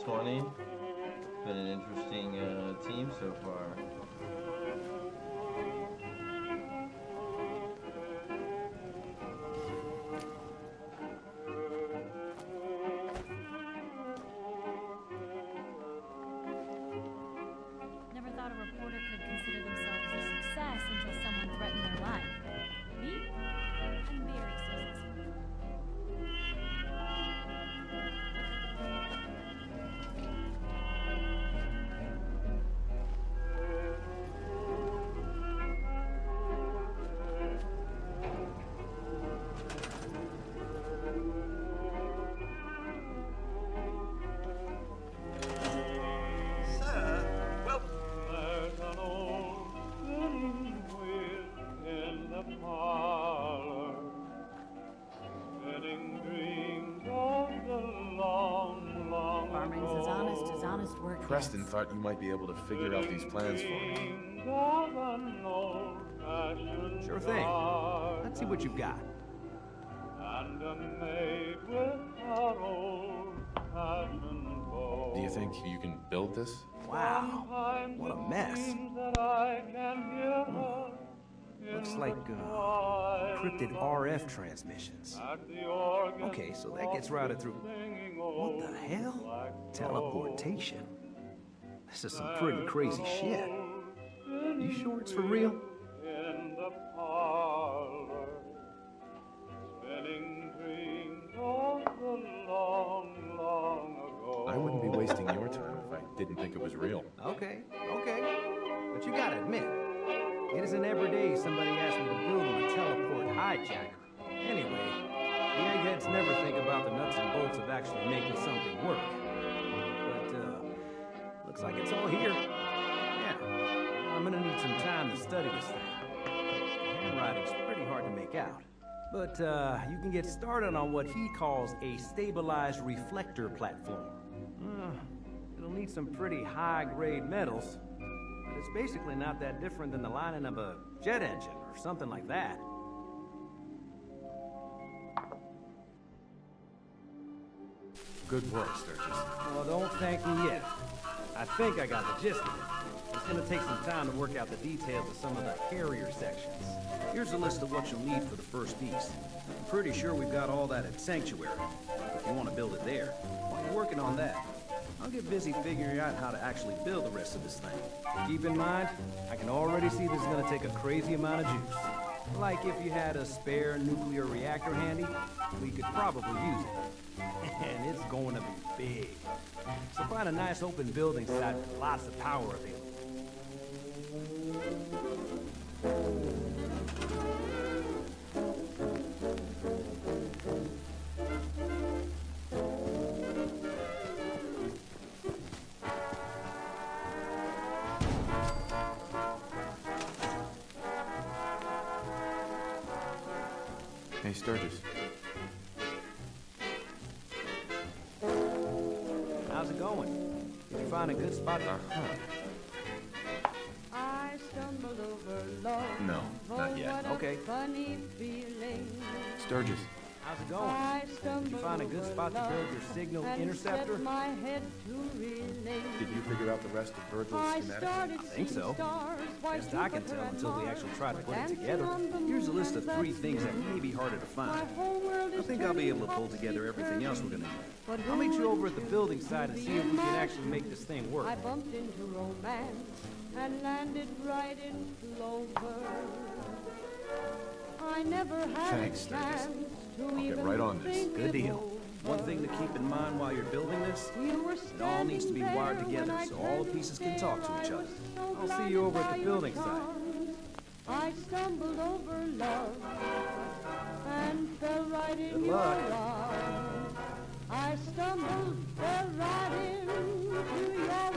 20. Been an interesting team so far. Never thought a reporter could consider themselves a success until someone threatened their life. Me? I'm very successful. There's an old spinning wheel in the parlor, spinning dreams of the long, long Farming's as honest work Preston gets. thought you might be able to figure out these plans for me. dreams of an old-fashioned Sure thing. garden, Let's see what you've got. and a maid without old-fashioned bow. Do you think you can build this? Wow, Sometimes what a it mess. seems that I can hear her Looks in like the quiet encrypted RF transmissions. at the organ, Okay, so that gets routed through. singing What the old hell? black Teleportation. This is some pretty crazy shit. You sure it's for real? in the parlor, spinning dreams of the long, long ago. I wouldn't be wasting your time if I didn't think it was real. Okay. But you gotta admit, it isn't every day somebody asks me to build them a teleport hijacker. Anyway, the eggheads never think about the nuts and bolts of actually making something work. But, looks like it's all here. Yeah, I'm gonna need some time to study this thing. The handwriting's pretty hard to make out. But, you can get started on what he calls a stabilized reflector platform. It'll need some pretty high-grade metals, but it's basically not that different than the lining of a jet engine or something like that. Good work, Sturgis. Well, don't thank me yet. I think I got the gist of it. It's gonna take some time to work out the details of some of the carrier sections. Here's a list of what you'll need for the first piece. I'm pretty sure we've got all that at Sanctuary, if you want to build it there. While you're working on that, I'll get busy figuring out how to actually build the rest of this thing. Keep in mind, I can already see this is gonna take a crazy amount of juice. Like if you had a spare nuclear reactor handy, we could probably use it. And it's going to be big. So find a nice open building site with lots of power available. Hey, Sturgis. How's it going? Did you find a good spot? I stumbled over love. No, not yet. What a Okay. funny feeling. Sturgis. How's it going? I Did you stumbled find a good over spot to build love your signal and interceptor? set my head to reeling. Did you figure out the rest of Virgil's I schematic? started think seeing so. stars, white Best I can Jupiter tell and until we Mars actually try to were put it dancing together. on the Here's a list of moon 3 that things that day. may be harder to My find. whole world I is think I'll be able to turning pull together everything else we're gonna need. But I'll meet who you over at the would building site and see if we can actually make this thing work. I bumped into romance and landed right in clover. I never had Thanks, a Sturgis. chance to I'll get even right on this. think Good it deal. over. One thing to keep in mind while you're building this, You were it all needs to be standing wired there together when I so all the turned pieces can talk to each I other. was so I'll see blinded you over at by the your building site. charms. I stumbled over love and fell right in Good your luck. arms. I stumbled, fell right into your arms.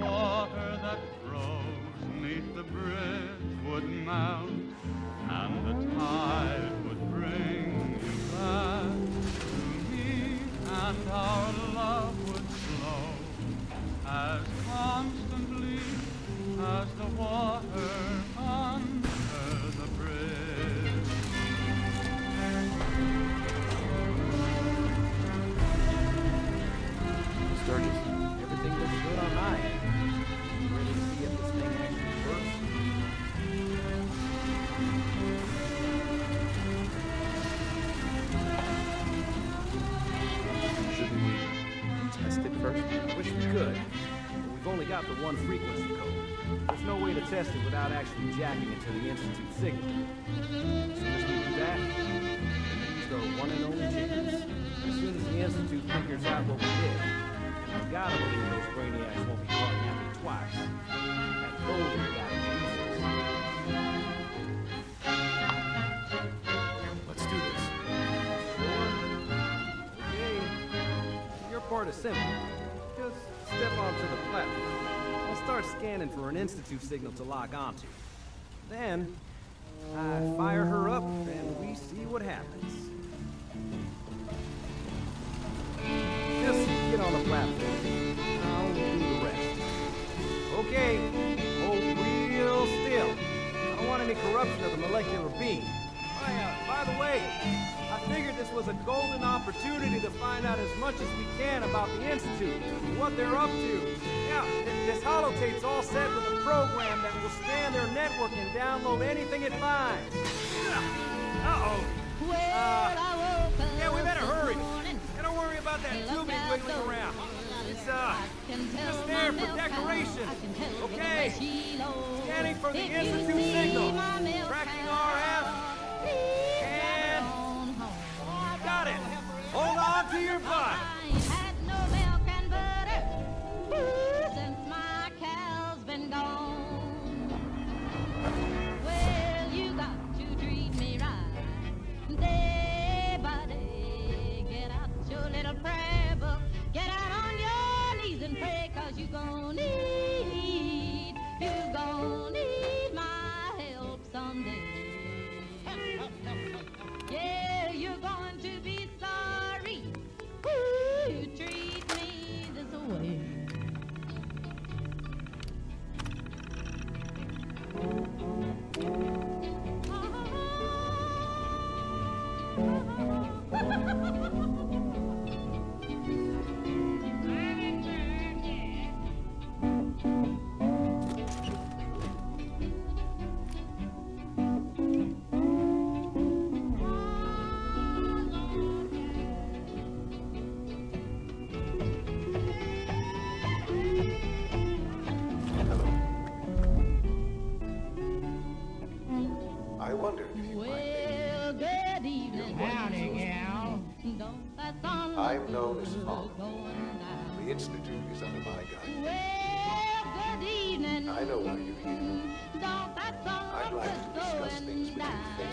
water that froze neath the Bridgewood Mount, and the tide would bring you back to me, and our love would flow as constantly as the water under the bridge. Sturgis, everything looks good on my end. You ready to see if this thing actually works? Shouldn't we test it first? Wish we could, but we've only got the one frequency code. There's no way to test it without actually jacking it to the Institute signal. As soon as we do that, we used our one and only chance. As soon as the Institute figures out what we did, and I've got to believe those brainiacs won't be caught napping twice. That code we got is useless. Let's do this. Okay. Your part is simple. Just step onto the platform. I'll start scanning for an Institute signal to lock onto. Then, I fire her up, and we see what happens. Just get on the platform. I'll do the rest. Okay, hold real still. I don't want any corruption of the molecular beam. By the way, I figured this was a golden opportunity to find out as much as we can about the Institute, what they're up to. Yeah, this holotape's all set with a program that will scan their network and download anything it finds. Uh-oh. Yeah, we better hurry. And don't worry about that tubing wiggling around. It's, just there for decoration. Okay. Scanning for the Institute signal. Tracking RF. And... got it. Hold on to your butt. Had no milk and butter since my cow's been gone. Well, you got to treat me right day by day. Get out your little prayer book. Get out on your knees and pray, 'cause you gon' need my help someday. Yeah, you're going to be sorry you treat me this way. I wondered if you might Well, good evening. Howdy, gal. Don't that sun I'm known as look Fawn. going down? The Institute is under my guidance. Well, good evening. I know why you're here. Don't that sun I'd like to look discuss things going with you face down? to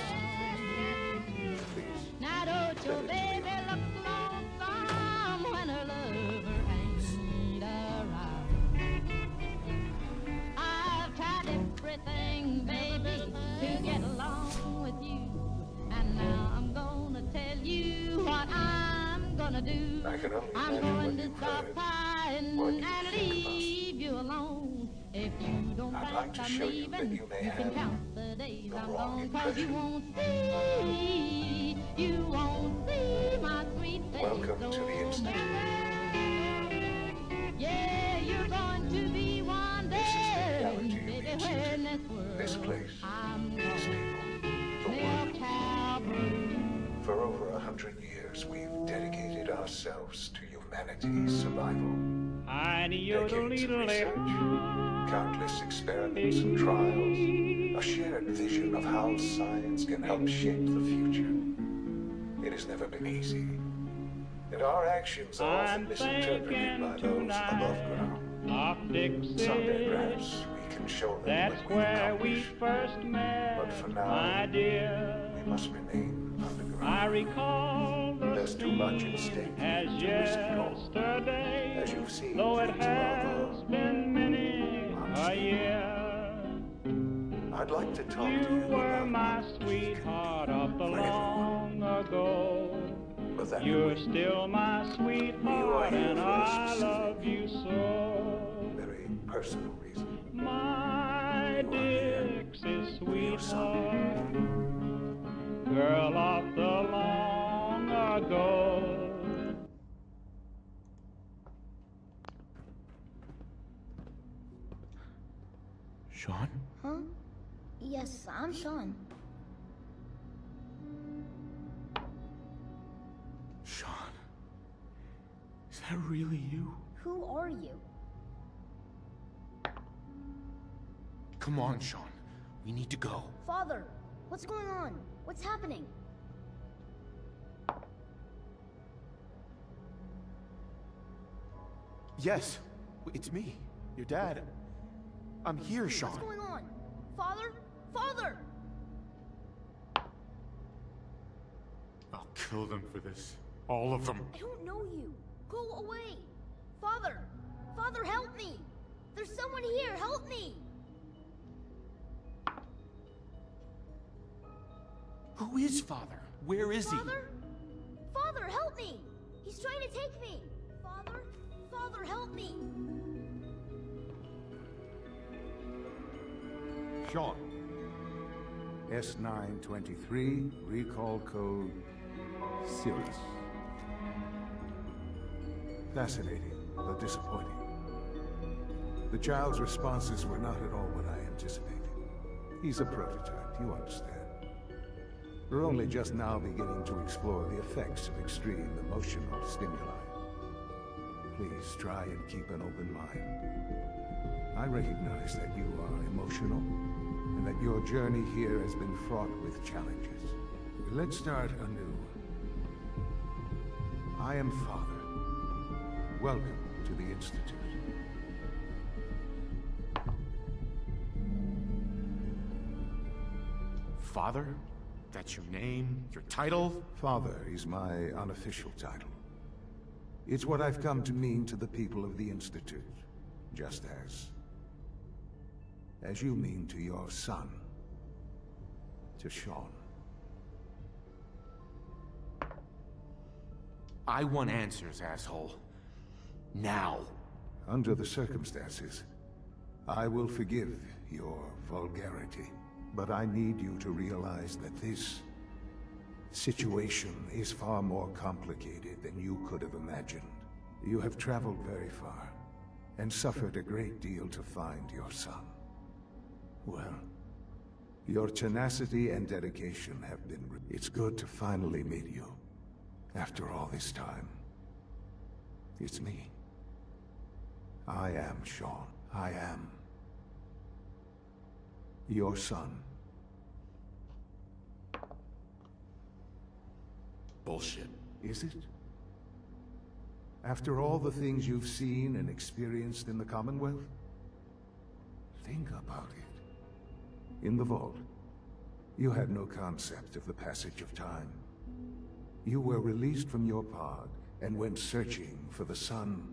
face. Please. Now don't your Let it baby be. look lonesome when her lover ain't around? I've tried everything, baby, to get along with you, and now I'm gonna tell you what I'm gonna do. I can only I'm imagine going what to you've stop heard, crying what you and think about. leave you alone. If you don't I'd think like to I'm show you that leaving, you may you can have count the days the I'm wrong gone, 'cause you impression. won't see my sweet face Welcome to the no Institute. more. Yeah, you're going to be one This is the day, reality of the baby, Institute. when this world This place, I'm these gone. people, the Milk world. cow brew. For over 100 years, we've dedicated ourselves to humanity's survival. Decades of research, countless experiments and trials, a shared vision of how science can help shape the future. It has never been easy, and our actions are often misinterpreted by those above ground. Someday, perhaps, we can show them That's what we've where we accomplished. first met, But for now, my dear. we must remain I underground. recall the There's too much at stake as to risk it all. yesterday, As you've seen though it things above has been many I'd like to talk to You you were about my what peace sweetheart can of the do for long ago. everyone. But that You're would still my You are sweetheart, here and for a I specific, love you so. very personal reason. My You are here Dixie for your son. sweetheart, girl of the long ago. Sean? Huh? Yes, I'm Sean. Sean? Is that really you? Who are you? Come on, Sean. We need to go. Father, what's going on? What's happening? Yes, it's me, your dad. I'm here, Sean. What's going on? Father? Father! I'll kill them for this. All of them. I don't know you. Go away. Father! Father, help me! There's someone here, help me! Who is Father? Where is Father? Father, help me! He's trying to take me! Father? Father, help me! Sean. S923, recall code Sirius. Fascinating, but disappointing. The child's responses were not at all what I anticipated. He's a prototype, you understand. We're only just now beginning to explore the effects of extreme emotional stimuli. Please try and keep an open mind. I recognize that you are emotional, and that your journey here has been fraught with challenges. Let's start anew. I am Father. Welcome to the Institute. Father? That's your name? Your title? Father is my unofficial title. It's what I've come to mean to the people of the Institute, just as you mean to your son, to Sean. I want answers, asshole. Now. Under the circumstances, I will forgive your vulgarity, but I need you to realize that this situation is far more complicated than you could have imagined. You have traveled very far, and suffered a great deal to find your son. Well, your tenacity and dedication have been... It's good to finally meet you. After all this time. It's me. I am Sean. I am your son. Bullshit. Is it? After all the things you've seen and experienced in the Commonwealth? Think about it. In the Vault, you had no concept of the passage of time. You were released from your pod and went searching for the son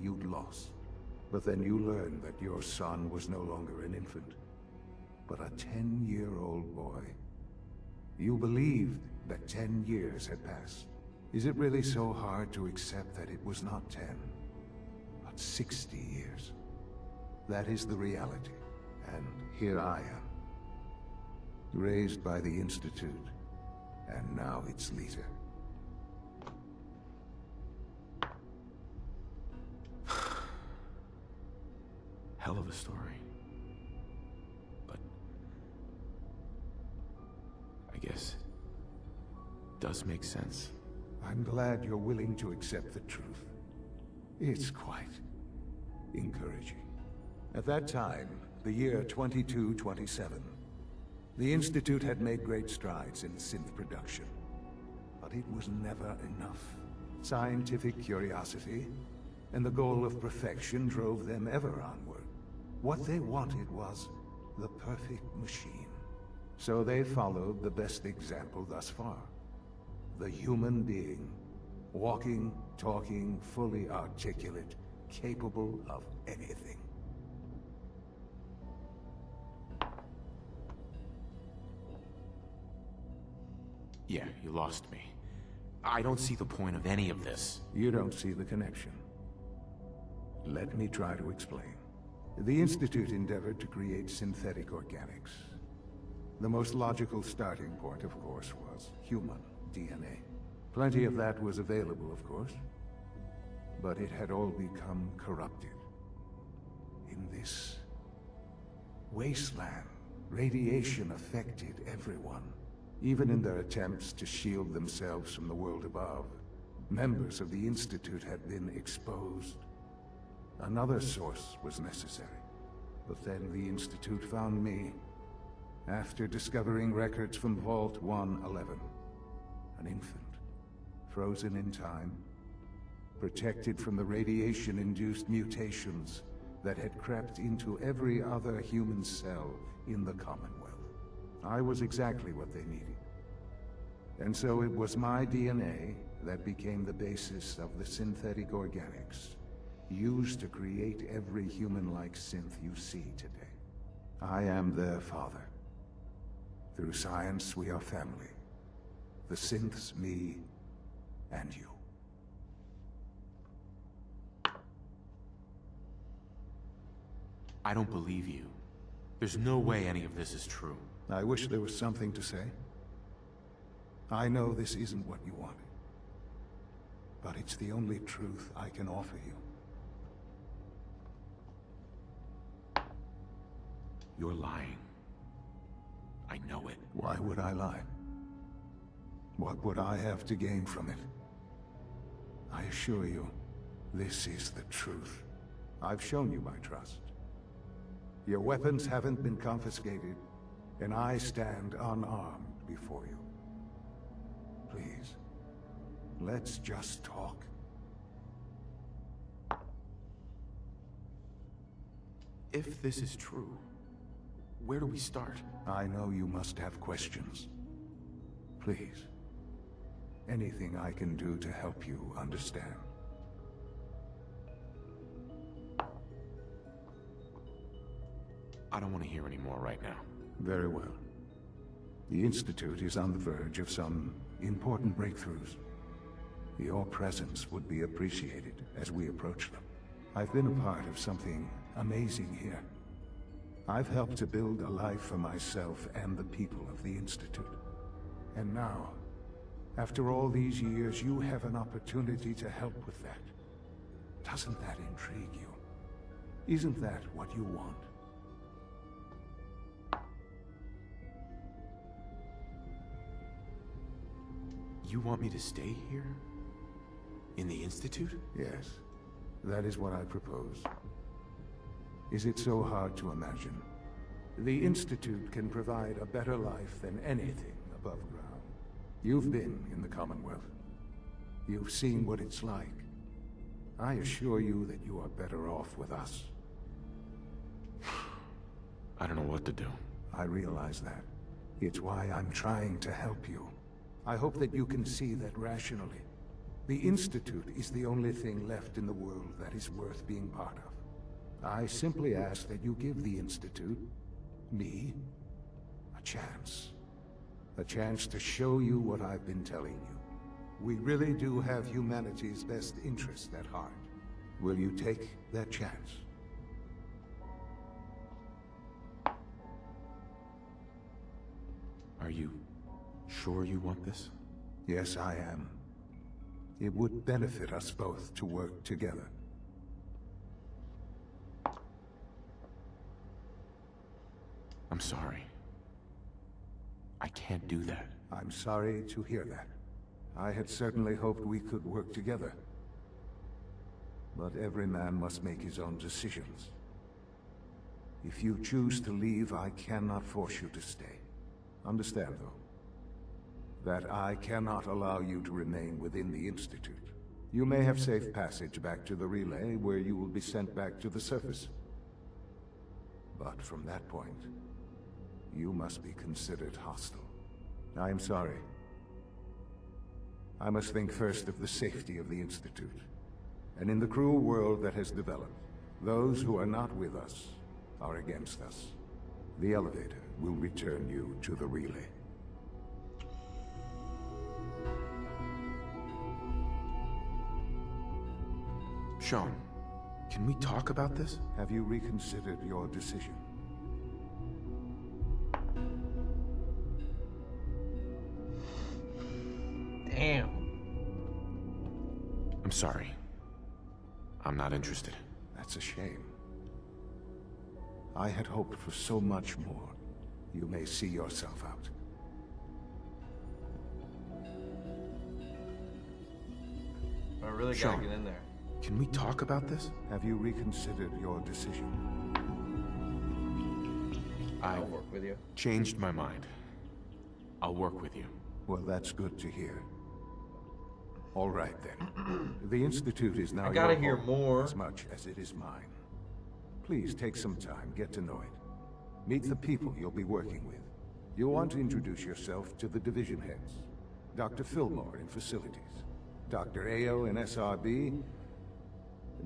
you'd lost. But then you learned that your son was no longer an infant, but a 10-year-old boy. You believed that 10 years had passed. Is it really so hard to accept that it was not 10, but 60 years? That is the reality. And here I am, raised by the Institute, and now its leader. Hell of a story. But... I guess... it does make sense. I'm glad you're willing to accept the truth. It's quite encouraging. At that time, the year 2227, the Institute had made great strides in synth production. But it was never enough. Scientific curiosity and the goal of perfection drove them ever onward. What they wanted was the perfect machine. So they followed the best example thus far. The human being. Walking, talking, fully articulate, capable of anything. Yeah, you lost me. I don't see the point of any of this. You don't see the connection. Let me try to explain. The Institute endeavored to create synthetic organics. The most logical starting point, of course, was human DNA. Plenty of that was available, of course. But it had all become corrupted. In this wasteland, radiation affected everyone. Even in their attempts to shield themselves from the world above, members of the Institute had been exposed. Another source was necessary. But then the Institute found me, after discovering records from Vault 111. An infant, frozen in time, protected from the radiation-induced mutations that had crept into every other human cell in the Commonwealth. I was exactly what they needed. And so it was my DNA that became the basis of the synthetic organics, used to create every human-like synth you see today. I am their father. Through science, we are family. The synths, me, and you. I don't believe you. There's no way any of this is true. I wish there was something to say. I know this isn't what you wanted. But it's the only truth I can offer you. You're lying. I know it. Why would I lie? What would I have to gain from it? I assure you, this is the truth. I've shown you my trust. Your weapons haven't been confiscated, and I stand unarmed before you. Please, let's just talk. If this is true, where do we start? I know you must have questions. Please, anything I can do to help you understand. I don't want to hear any more right now. Very well. The Institute is on the verge of some important breakthroughs. Your presence would be appreciated as we approach them. I've been a part of something amazing here. I've helped to build a life for myself and the people of the Institute. And now, after all these years, you have an opportunity to help with that. Doesn't that intrigue you? Isn't that what you want? You want me to stay here? In the Institute? Yes, that is what I propose. Is it so hard to imagine? The Institute can provide a better life than anything above ground. You've been in the Commonwealth. You've seen what it's like. I assure you that you are better off with us. I don't know what to do. I realize that. It's why I'm trying to help you. I hope that you can see that rationally. The Institute is the only thing left in the world that is worth being part of. I simply ask that you give the Institute, me, a chance. A chance to show you what I've been telling you. We really do have humanity's best interest at heart. Will you take that chance? Are you sure you want this? Yes, I am. It would benefit us both to work together. I'm sorry. I can't do that. I'm sorry to hear that. I had certainly hoped we could work together. But every man must make his own decisions. If you choose to leave, I cannot force you to stay. Understand, though, that I cannot allow you to remain within the Institute. You may have safe passage back to the relay, where you will be sent back to the surface. But from that point, you must be considered hostile. I am sorry. I must think first of the safety of the Institute. And in the cruel world that has developed, those who are not with us are against us. The elevator will return you to the relay. Sean, can we talk about this? Have you reconsidered your decision? Damn. I'm sorry. I'm not interested. That's a shame. I had hoped for so much more. You may see yourself out. I really gotta Sean, get in there. can we talk about this? Have you reconsidered your decision? I've I'll work with you. changed my mind. I'll work with you. Well, that's good to hear. All right, then. The Institute is now I gotta your hear home more. as much as it is mine. Please take some time, get to know it. Meet the people you'll be working with. You'll want to introduce yourself to the division heads. Dr. Fillmore in Facilities, Dr. Ayo in SRB,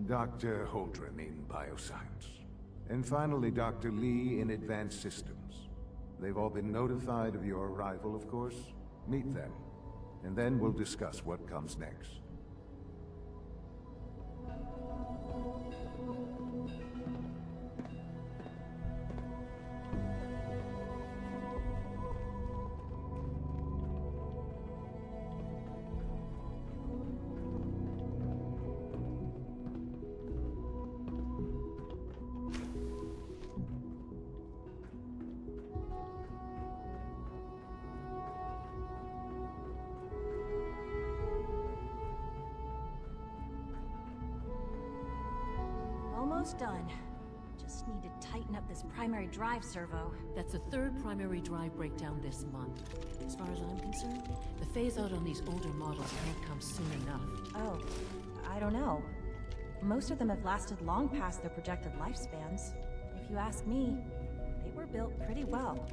Dr. Holdren in Bioscience, and finally Dr. Lee in Advanced Systems. They've all been notified of your arrival, of course. Meet them, and then we'll discuss what comes next. Almost done. Just need to tighten up this primary drive servo. That's the third primary drive breakdown this month. As far as I'm concerned, the phase-out on these older models can't come soon enough. Oh, I don't know. Most of them have lasted long past their projected lifespans. If you ask me, they were built pretty well.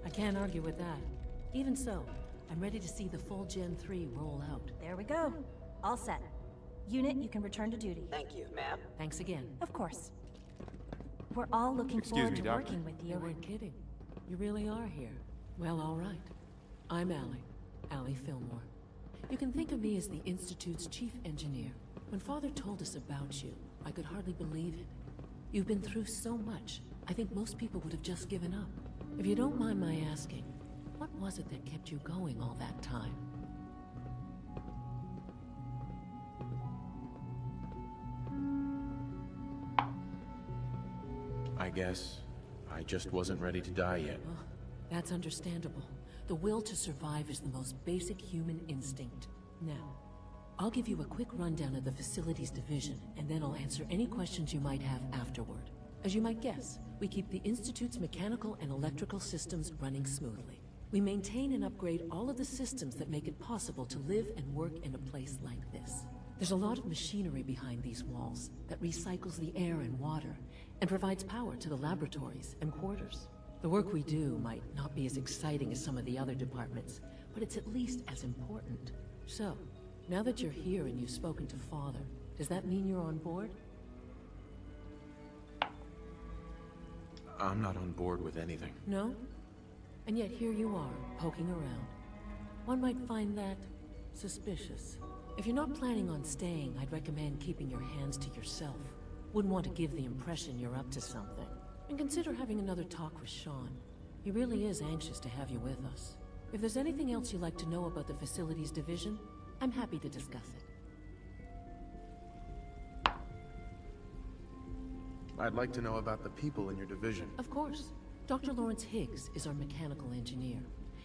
I can't argue with that. Even so, I'm ready to see the full Gen 3 roll out. There we go. All set. Unit, you can return to duty. Thank you, ma'am. Thanks again. Of course. We're all looking Excuse forward me, to Doctor. working with You you. weren't kidding. You really are here. Well, all right. I'm Allie Fillmore. You can think of me as the Institute's chief engineer. When Father told us about you, I could hardly believe it. You've been through so much, I think most people would have just given up. If you don't mind my asking, what was it that kept you going all that time? I guess I just wasn't ready to die yet. Oh, that's understandable. The will to survive is the most basic human instinct. Now, I'll give you a quick rundown of the Facilities Division, and then I'll answer any questions you might have afterward. As you might guess, we keep the Institute's mechanical and electrical systems running smoothly. We maintain and upgrade all of the systems that make it possible to live and work in a place like this. There's a lot of machinery behind these walls that recycles the air and water and provides power to the laboratories and quarters. The work we do might not be as exciting as some of the other departments, but it's at least as important. So, now that you're here and you've spoken to Father, does that mean you're on board? I'm not on board with anything. No? And yet here you are, poking around. One might find that suspicious. If you're not planning on staying, I'd recommend keeping your hands to yourself. Wouldn't want to give the impression you're up to something. And consider having another talk with Sean. He really is anxious to have you with us. If there's anything else you'd like to know about the Facilities Division, I'm happy to discuss it. I'd like to know about the people in your division. Of course. Dr. Lawrence Higgs is our mechanical engineer.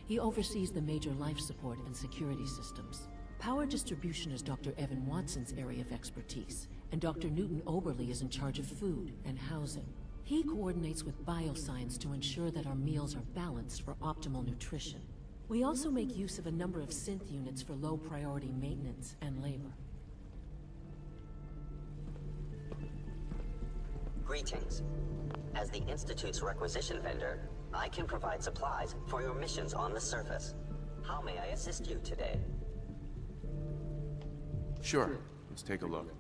He oversees the major life support and security systems. Power distribution is Dr. Evan Watson's area of expertise, and Dr. Newton Oberly is in charge of food and housing. He coordinates with bioscience to ensure that our meals are balanced for optimal nutrition. We also make use of a number of synth units for low-priority maintenance and labor. Greetings. As the Institute's requisition vendor, I can provide supplies for your missions on the surface. How may I assist you today? Sure. Let's take a look.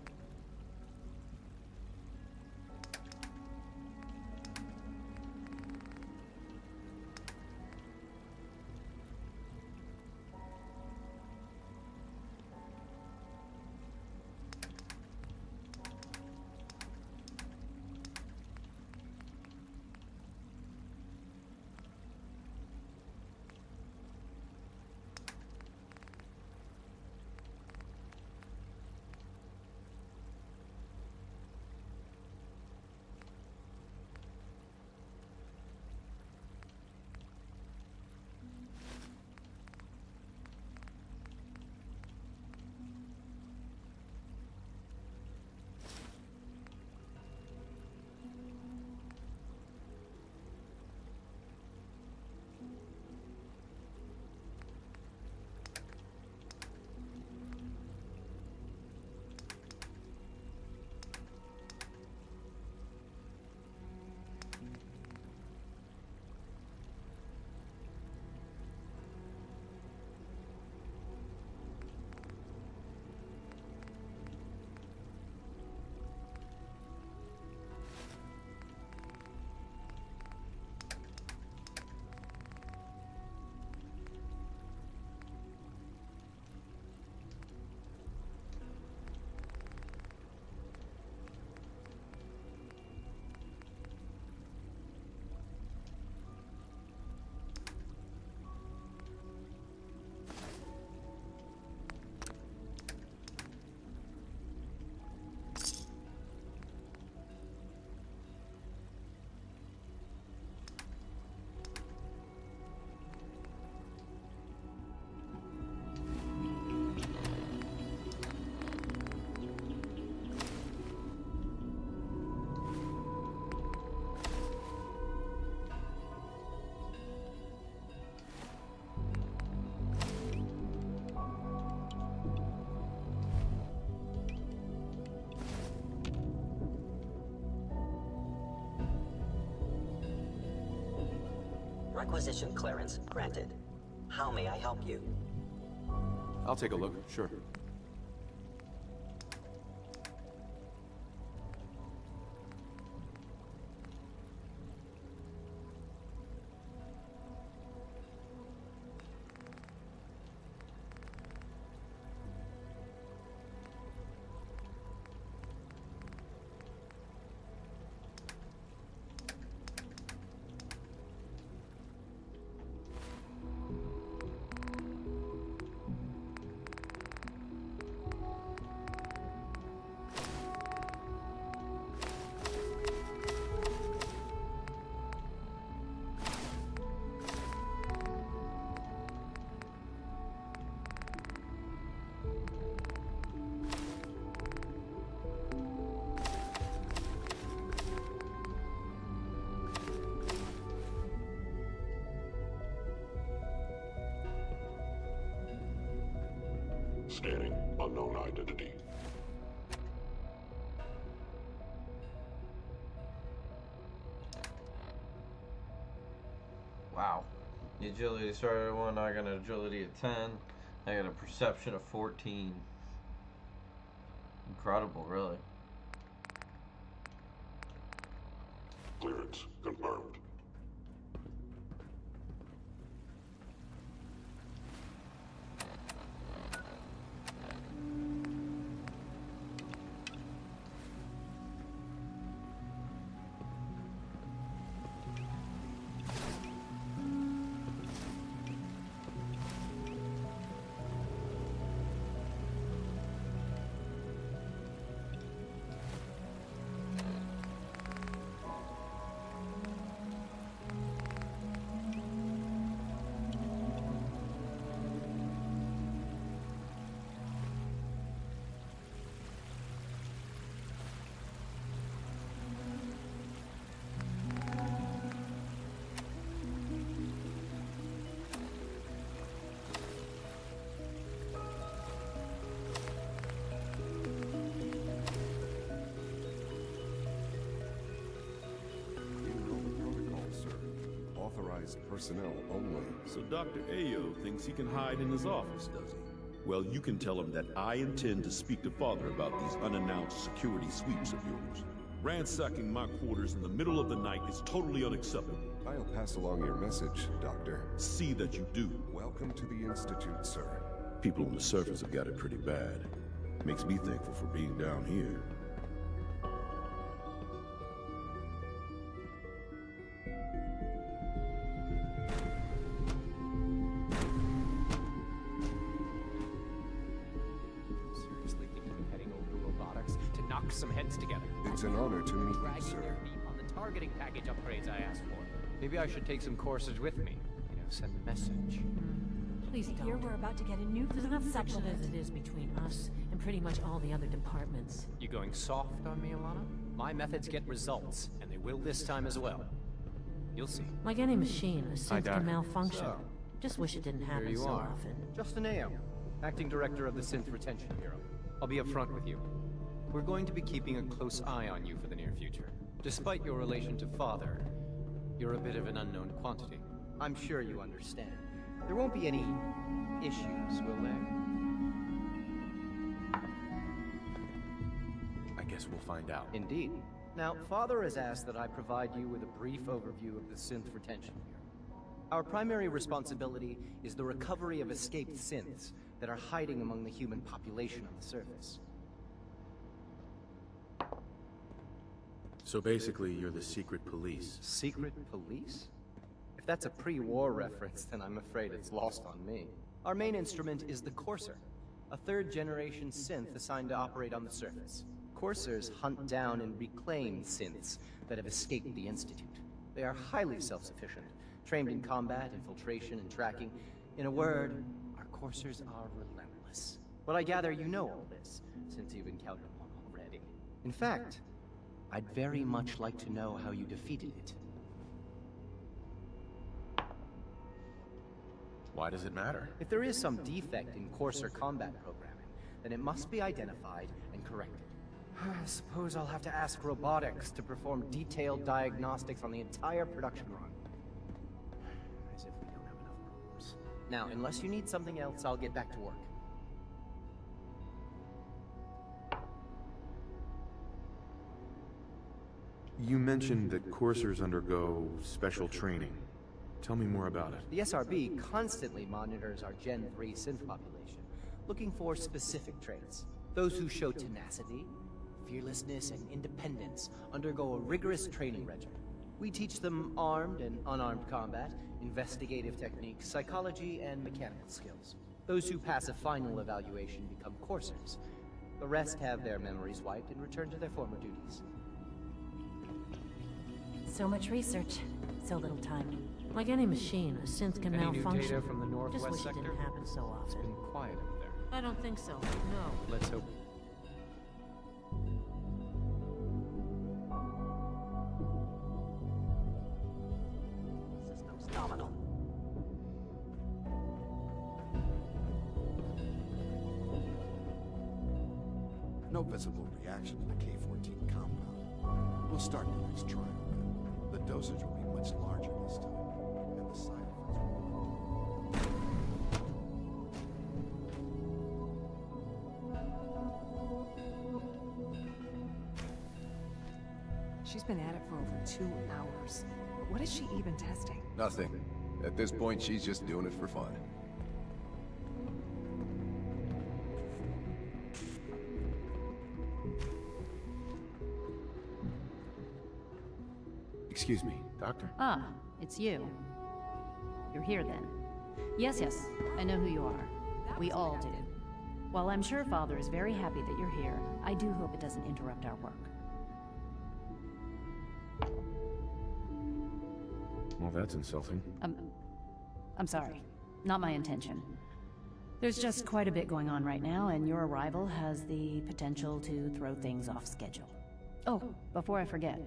Requisition clearance granted. How may I help you? I'll take a look, sure. Scanning. Unknown identity. Wow. The agility started at 1, I got an agility of 10. I got a perception of 14. Incredible, really. Clearance confirmed. Personnel only. So Dr. Ayo thinks he can hide in his office, does he? Well, you can tell him that I intend to speak to Father about these unannounced security sweeps of yours. Ransacking my quarters in the middle of the night is totally unacceptable. I'll pass along your message, Doctor. See that you do. Welcome to the Institute, sir. People on the surface have got it pretty bad. Makes me thankful for being down here. Some heads together. It's an honor to meet you, Dragging sir. their feet on the targeting package upgrades I asked for. Maybe I should take some courses with me. You know, send a message. Please don't. Here we're about to get a new There's enough section trouble as it is between us and pretty much all the other departments. You going soft on me, Alana? My methods get results, and they will this time as well. You'll see. Like any machine, a synth Doc. can malfunction. So, Just wish it didn't Here happen you so are. often. Justin Ayo, Acting Director of the Synth Retention Bureau. I'll be upfront with you. We're going to be keeping a close eye on you for the near future. Despite your relation to Father, you're a bit of an unknown quantity. I'm sure you understand. There won't be any issues, will there? I guess we'll find out. Indeed. Now, Father has asked that I provide you with a brief overview of the Synth Retention Bureau. Our primary responsibility is the recovery of escaped synths that are hiding among the human population on the surface. So basically, you're the secret police. Secret police? If that's a pre-war reference, then I'm afraid it's lost on me. Our main instrument is the Courser, a third-generation synth assigned to operate on the surface. Coursers hunt down and reclaim synths that have escaped the Institute. They are highly self-sufficient, trained in combat, infiltration, and tracking. In a word, our Coursers are relentless. Well, I gather you know all this, since you've encountered one already. In fact, I'd very much like to know how you defeated it. Why does it matter? If there is some defect in Courser combat programming, then it must be identified and corrected. I suppose I'll have to ask robotics to perform detailed diagnostics on the entire production run. Now, unless you need something else, I'll get back to work. You mentioned that coursers undergo special training. Tell me more about it. The SRB constantly monitors our Gen 3 synth population, looking for specific traits. Those who show tenacity, fearlessness, and independence undergo a rigorous training regimen. We teach them armed and unarmed combat, investigative techniques, psychology, and mechanical skills. Those who pass a final evaluation become coursers. The rest have their memories wiped and return to their former duties. So much research, so little time. Like any machine, a synth can Any new malfunction. data from the Northwest Just wish sector? it didn't happen so often. It's been quiet up there. I don't think so, no. Let's hope. Systems nominal. No visible reaction to the K-14 compound. We'll start the next trial. The dosage will be much larger this time, and the side effects She's been at it for over 2 hours. What is she even testing? Nothing. At this point, she's just doing it for fun. Excuse me, Doctor? Ah, it's you. You're here then. Yes, I know who you are. We all do. While I'm sure Father is very happy that you're here, I do hope it doesn't interrupt our work. Well, that's insulting. I'm sorry. Not my intention. There's just quite a bit going on right now, and your arrival has the potential to throw things off schedule. Oh, before I forget,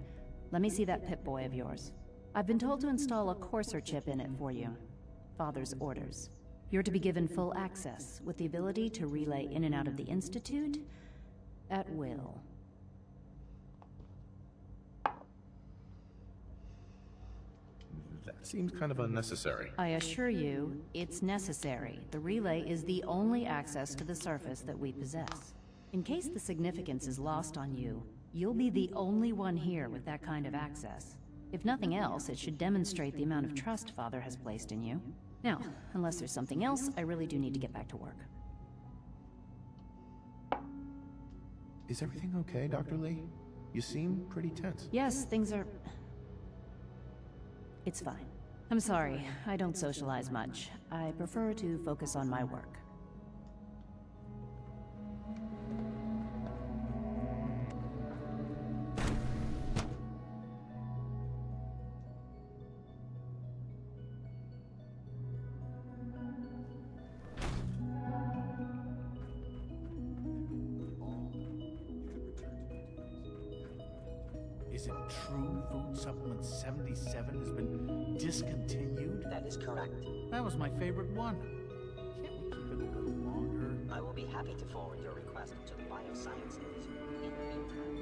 let me see that Pip-Boy of yours. I've been told to install a Courser chip in it for you. Father's orders. You're to be given full access, with the ability to relay in and out of the Institute at will. That seems kind of unnecessary. I assure you, it's necessary. The relay is the only access to the surface that we possess. In case the significance is lost on you, you'll be the only one here with that kind of access. If nothing else, it should demonstrate the amount of trust Father has placed in you. Now, unless there's something else, I really do need to get back to work. Is everything okay, Dr. Lee? You seem pretty tense. Yes, things are... It's fine. I'm sorry, I don't socialize much. I prefer to focus on my work. Is it true Food Supplement 77 has been discontinued? That is correct. That was my favorite one. Can't we keep it a little longer? I will be happy to forward your request to the Bioscience Division. In the meantime...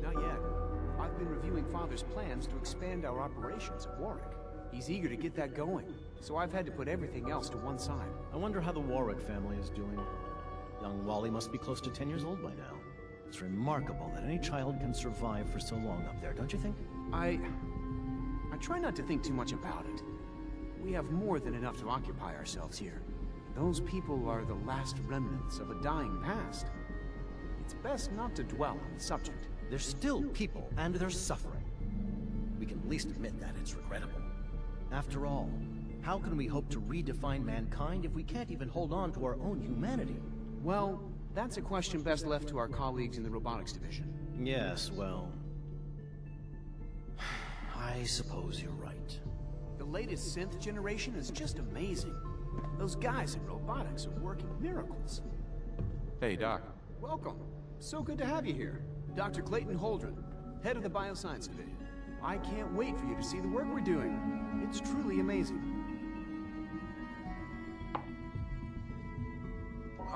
Not yet. I've been reviewing Father's plans to expand our operations at Warwick. He's eager to get that going, so I've had to put everything else to one side. I wonder how the Warwick family is doing. Young Wally must be close to 10 years old by now. It's remarkable that any child can survive for so long up there, don't you think? I try not to think too much about it. We have more than enough to occupy ourselves here. Those people are the last remnants of a dying past. It's best not to dwell on the subject. They're still people, and they're suffering. We can at least admit that it's regrettable. After all, how can we hope to redefine mankind if we can't even hold on to our own humanity? Well, that's a question best left to our colleagues in the robotics division. Yes, well... I suppose you're right. The latest synth generation is just amazing. Those guys in robotics are working miracles. Hey, Doc. Welcome. So good to have you here. Dr. Clayton Holdren, head of the Bioscience Division. I can't wait for you to see the work we're doing. It's truly amazing.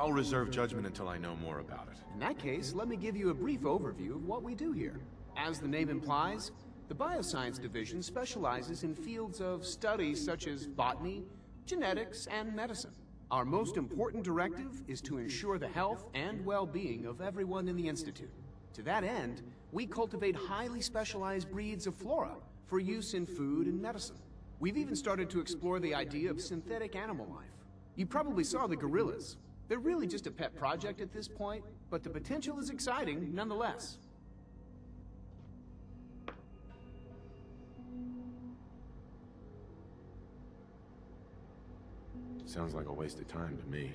I'll reserve judgment until I know more about it. In that case, let me give you a brief overview of what we do here. As the name implies, the Bioscience Division specializes in fields of studies such as botany, genetics, and medicine. Our most important directive is to ensure the health and well-being of everyone in the Institute. To that end, we cultivate highly specialized breeds of flora for use in food and medicine. We've even started to explore the idea of synthetic animal life. You probably saw the gorillas. They're really just a pet project at this point, but the potential is exciting nonetheless. Sounds like a waste of time to me.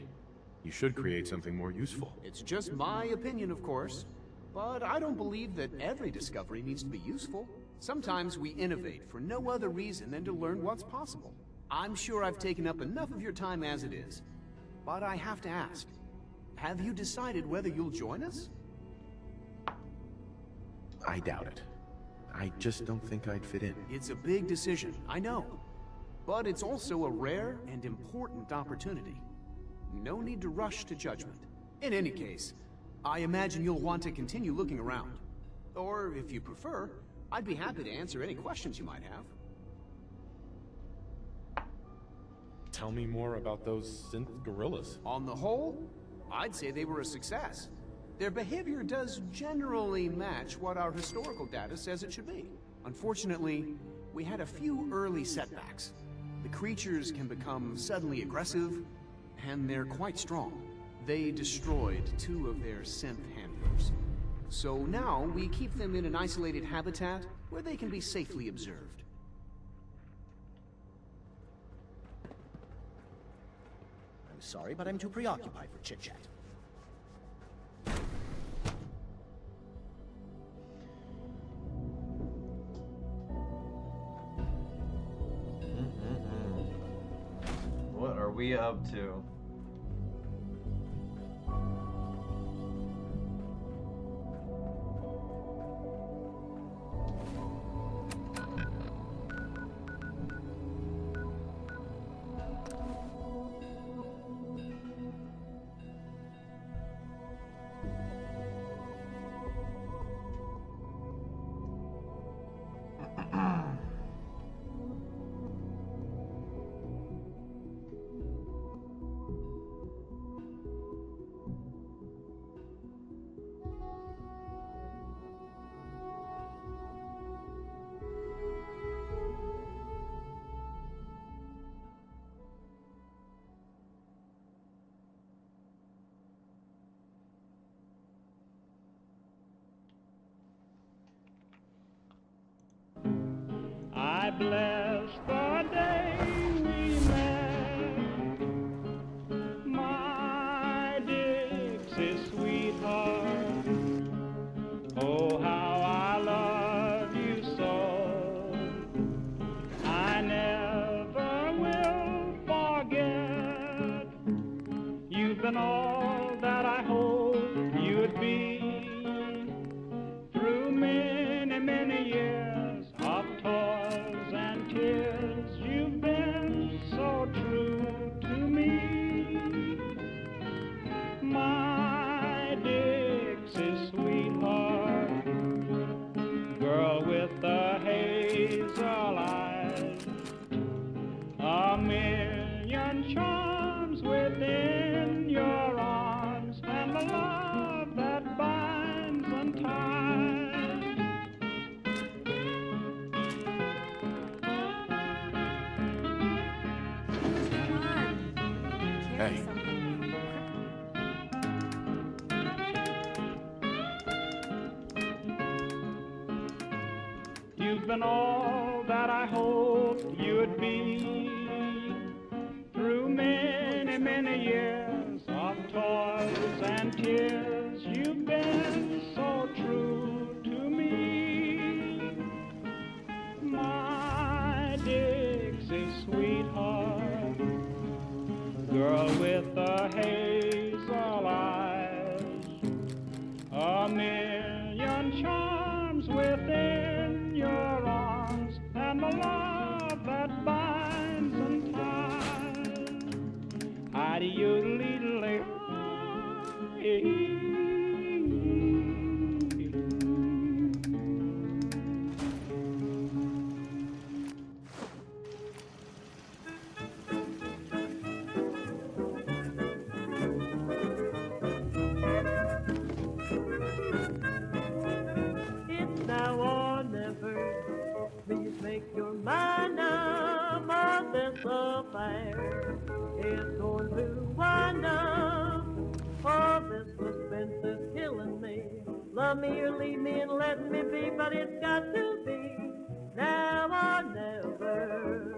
You should create something more useful. It's just my opinion, of course, but I don't believe that every discovery needs to be useful. Sometimes we innovate for no other reason than to learn what's possible. I'm sure I've taken up enough of your time as it is, but I have to ask, have you decided whether you'll join us? I doubt it. I just don't think I'd fit in. It's a big decision, I know. But it's also a rare and important opportunity. No need to rush to judgment. In any case, I imagine you'll want to continue looking around. Or, if you prefer, I'd be happy to answer any questions you might have. Tell me more about those synth gorillas. On the whole, I'd say they were a success. Their behavior does generally match what our historical data says it should be. Unfortunately, we had a few early setbacks. The creatures can become suddenly aggressive, and they're quite strong. They destroyed 2 of their synth handlers. So now we keep them in an isolated habitat where they can be safely observed. I'm sorry, but I'm too preoccupied for chit-chat. What are we up to? I bless the day we met, my Dixie sweetheart. Oh, how I love you so. I never will forget. You've been all that I hoped you'd be through many, many years of toils and tears. You've been so true to me, my Dixie sweetheart, girl with the hazel eyes, a million charms within your arms, and the love that binds and ties. Hey. You've been all that I hoped you'd be through many, many years of toils and tears. You've been so true to me, my Dixie sweetheart, girl with the hazel eyes, a million charms within your arms, and the love that binds and ties. Hidey-yodelay, Love me or leave me and let me be, but it's got to be now or never.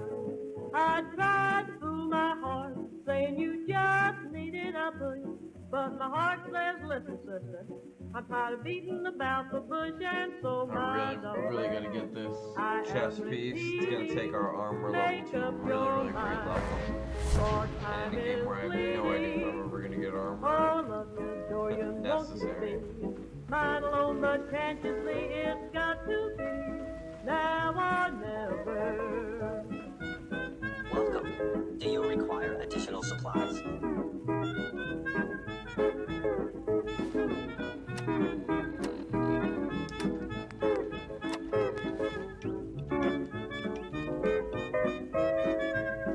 I tried to fool my heart, saying you just needed a push, but my heart says, listen, sister, I'm tired of beating about the bush, and so my I'm really gonna get this chest piece. It's gonna take our armor level to a really great level. And in a game where I have no idea where we're gonna get armor necessary. Mine alone, but can't you see it's got to be now or never. Welcome. Do you require additional supplies?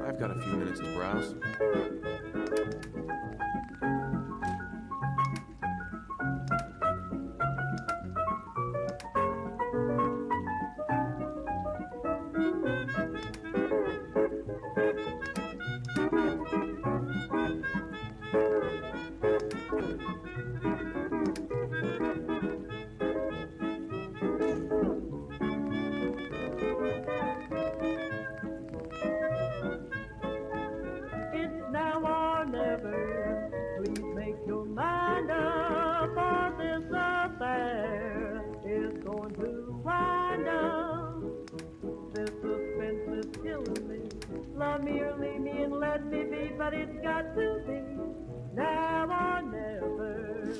I've got a few minutes to browse. Love me or leave me and let me be, but it's got to be now or never.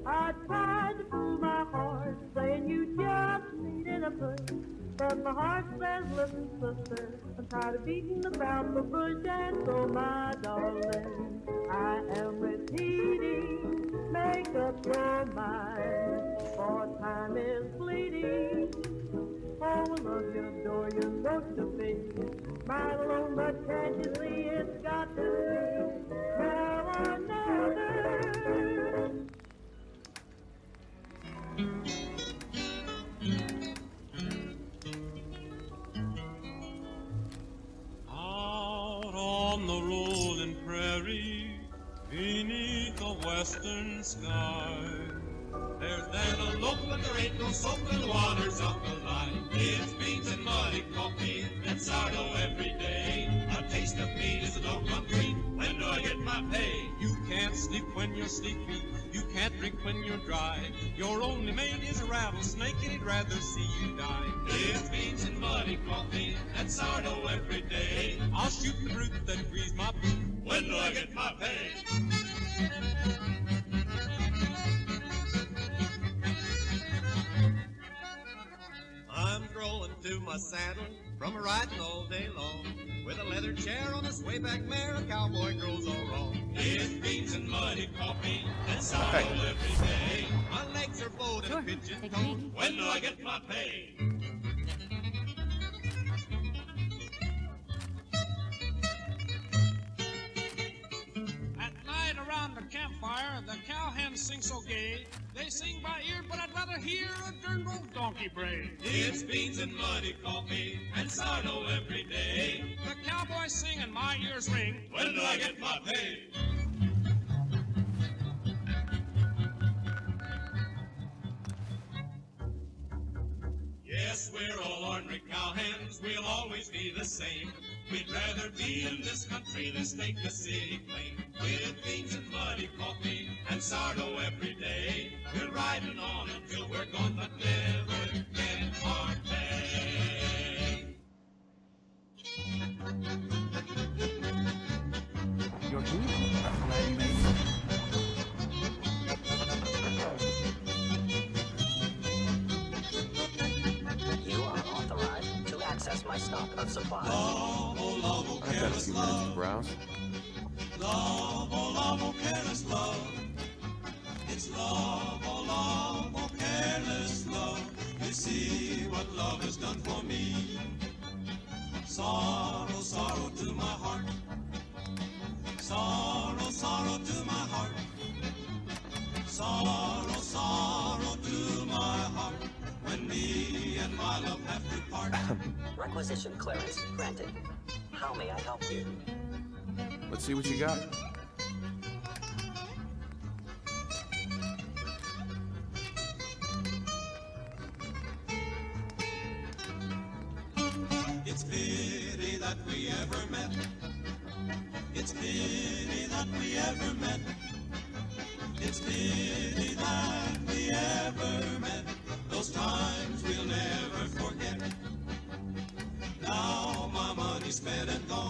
I tried to fool my heart, saying you just needed a push, but my heart says, listen, sister, I'm tired of beating about the bush, and so, my darling, I am repeating, make up your mind, for time is fleeting. Oh, love you, adore you, know to be mine alone, but can't you see it's got to be now or never? Out on the rolling prairie, beneath the western sky, there's that elope, but there ain't no soap in the waters of the line. It's beans and muddy coffee and sourdough every day. A taste of meat is a doggone treat. When do I get my pay? You can't sleep when you're sleepy. You can't drink when you're dry. Your only mate is a rattlesnake and he'd rather see you die. It's beans and muddy coffee and sourdough every day. I'll shoot the brute that grease my boot. When do I get my pay? I'm growing to my saddle from a riding all day long. With a leather chair on a swayback mare, a cowboy grows all wrong. It's beans and muddy coffee and sourdough every day. My legs are bowed and pigeon-toed. When do I get my pay? At night around the campfire, the cowhands sing so gay. They sing by ear, but I'd rather hear a derned old donkey bray. It's beans and muddy coffee and sourdough every day. The cowboys sing and my ears ring. When do I get my pay? Yes, we're all ornery cowhands, we'll always be the same. We'd rather be in this country than stake the city claim. With beans and muddy coffee and sourdough every day, we're riding on until we're gone, but never get our pay. You're here. Glad you made it. You are authorized to access my stock of supplies. I've got a few minutes to browse. Love, oh love, oh careless love. It's love, oh careless love. You see what love has done for me. Sorrow, sorrow to my heart. Sorrow, sorrow to my heart. Sorrow, sorrow to my heart. When me and my love have to part. Requisition clearance granted. How may I help you? Let's see what you got. that we ever met. It's pity that we ever met. Those times we'll never forget. Now my money's spent and gone.